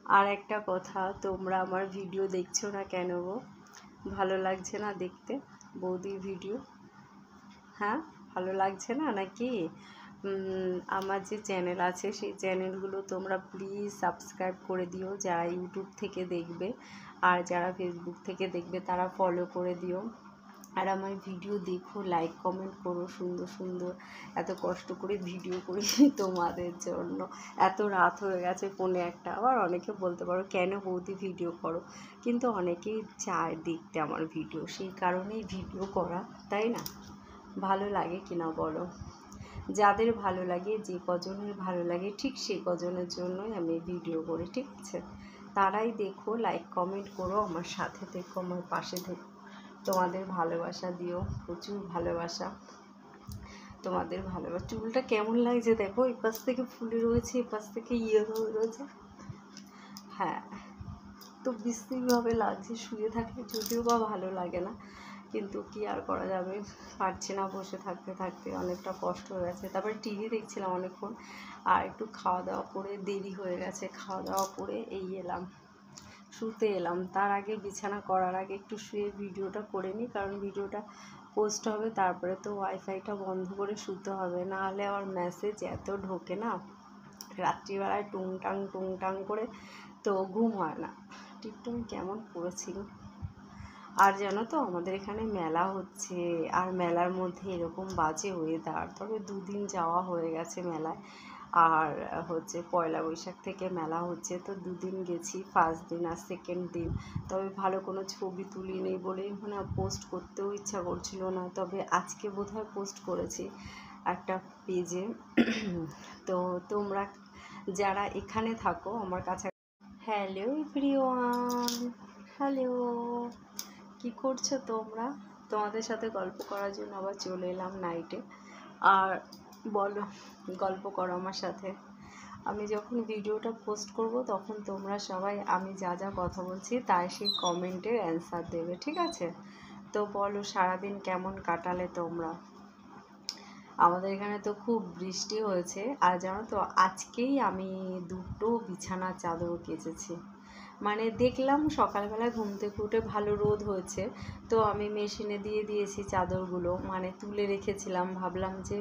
আর একটা কথা, তোমরা আমার ভিডিও দেখছো না কেন গো? ভালো লাগছে না দেখতে বৌদির ভিডিও? হ্যাঁ, ভালো লাগছে না নাকি? আমার যে চ্যানেল আছে সেই চ্যানেলগুলো তোমরা প্লিজ সাবস্ক্রাইব করে দিও, যারা ইউটিউব থেকে দেখবে, আর যারা ফেসবুক থেকে দেখবে তারা ফলো করে দিও। আর আমার ভিডিও দেখো, লাইক কমেন্ট করো, সুন্দর সুন্দর এত কষ্ট করে ভিডিও করি তোমাদের জন্য। এত রাত হয়ে গেছে, 1:45। আবার অনেকে বলতে পারো কেন বৌদি ভিডিও করো, কিন্তু অনেকেই চায় দেখতে আমার ভিডিও, সেই কারণেই ভিডিও করা, তাই না? ভালো লাগে কিনা বলো? যাদের ভালো লাগে, যে কজনের ভালো লাগে, ঠিক সেই কজনের জন্যই আমি ভিডিও করি, ঠিক আছে? তারাই দেখো, লাইক কমেন্ট করো, আমার সাথে দেখো, আমার পাশে দেখো, তোমাদের ভালোবাসা দিও, প্রচুর ভালোবাসা। তোমাদের ভালোবাসা। চুলটা কেমন লাগছে দেখো, এই পাশ থেকে ফুলে রয়েছে, এই পাশ থেকে হয়ে রয়েছে। হ্যাঁ, তো বিশ্রীভাবে লাগছে, শুয়ে থাকলে যদিও বা ভালো লাগে না, কিন্তু কি আর করা যাবে, পারছি না, বসে থাকতে থাকতে অনেকটা কষ্ট হয়ে গেছে। তারপরে টিভি দেখছিলাম অনেকক্ষণ, আর একটু খাওয়া দাওয়া করে দেরি হয়ে গেছে, খাওয়া দাওয়া করে এই এলাম, শুতে এলাম। তার আগে বিছানা করার আগে একটু শুয়ে ভিডিওটা করে নিই, কারণ ভিডিওটা পোস্ট হবে, তারপরে তো ওয়াইফাইটা বন্ধ করে শুতে হবে, নাহলে আমার মেসেজ এত ঢোকে না রাত্রিবেলায় টুংটাং করে, তো ঘুম হয় না। টিকটক কেমন পড়েছি। আর জানো তো, আমাদের এখানে মেলা হচ্ছে, আর মেলার মধ্যে এরকম বাজে ওয়েদার। তবে 2 দিন যাওয়া হয়ে গেছে মেলায়, আর হচ্ছে পয়লা বৈশাখ থেকে মেলা হচ্ছে, তো 2 দিন গেছি, ফার্স্ট দিন আর সেকেন্ড দিন। তবে ভালো কোনো ছবি তুলিনি বলেই মানে পোস্ট করতেও ইচ্ছা করছিল না, তবে আজকে বোধহয় পোস্ট করেছি একটা পেজে। তো তোমরা যারা এখানে থাকো আমার কাছে, হ্যালো এভরিওয়ান, হ্যালো, কি করছো তোমরা? তোমাদের সাথে গল্প করার জন্য আবার চলে এলাম নাইটে। আর বলো, গল্প করো আমার সাথে। আমি যখন ভিডিওটা পোস্ট করব তখন তোমরা সবাই আমি যা যা কথা বলছি তাই সেই কমেন্টের অ্যান্সার দেবে, ঠিক আছে? তো বলো, সারাদিন কেমন কাটালে তোমরা? আমাদের এখানে তো খুব বৃষ্টি হয়েছে, আর জানো তো আজকেই আমি 2টো বিছানার চাদর কেচেছি। মানে দেখলাম সকালবেলায় ঘুম থেকে উঠে ভালো রোদ হয়েছে, তো আমি মেশিনে দিয়ে দিয়েছি চাদরগুলো, মানে তুলে রেখেছিলাম, ভাবলাম যে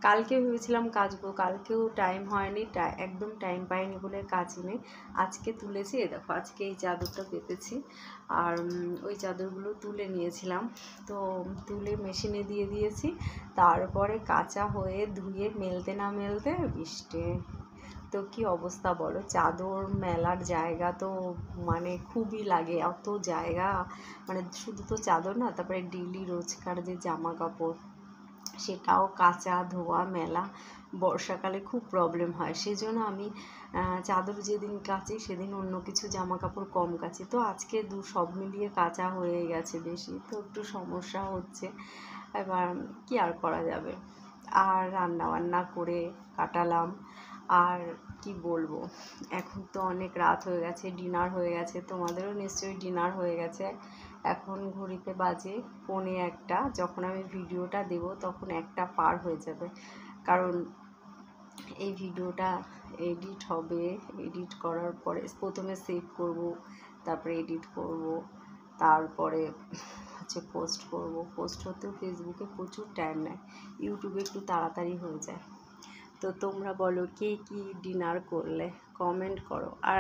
কালকে ভেবেছিলাম কাচবো, কালকেও টাইম হয়নি, একদম টাইম পাইনি বলে কাচিনি। আজকে তুলেছি, দেখো আজকে এই চাদরটা পেতেছি, আর ওই চাদরগুলো তুলে নিয়েছিলাম, তো তুলে মেশিনে দিয়ে দিয়েছি। তারপরে কাঁচা হয়ে ধুয়ে মেলতে না মেলতে বৃষ্টি। তো কি অবস্থা বলো, চাদর মেলার জায়গা তো মানে খুবই লাগে, অত জায়গা, মানে শুধু তো চাদর না, তারপরে ডেইলি রোজকার যে জামা কাপড়, সেটাও কাচা ধোয়া মেলা, বর্ষাকালে খুব প্রবলেম হয়। সেজন্য আমি চাদর যেদিন কাচি সেদিন অন্য কিছু জামা কাপড় কম কাচি, তো আজকে সব মিলিয়ে কাচা হয়ে গেছে বেশি, তো একটু সমস্যা হচ্ছে। এবার কি আর করা যাবে। আর রান্না বান্না করে কাটালাম। আর কি বলবো, এখন তো অনেক রাত হয়ে গেছে, ডিনার হয়ে গেছে, তোমাদেরও নিশ্চয়ই ডিনার হয়ে গেছে। এখন ঘড়িতে বাজে 1:45, যখন আমি ভিডিওটা দেব তখন 1টা পার হয়ে যাবে, কারণ এই ভিডিওটা এডিট হবে, এডিট করার পরে প্রথমে সেভ করব, তারপরে এডিট করব, তারপরে হচ্ছে পোস্ট করব। পোস্ট হতেও ফেসবুকে প্রচুর টাইম নেয়, ইউটিউবে একটু তাড়াতাড়ি হয়ে যায়। তো তোমরা বলো, কে কি ডিনার করলে, কমেন্ট করো। আর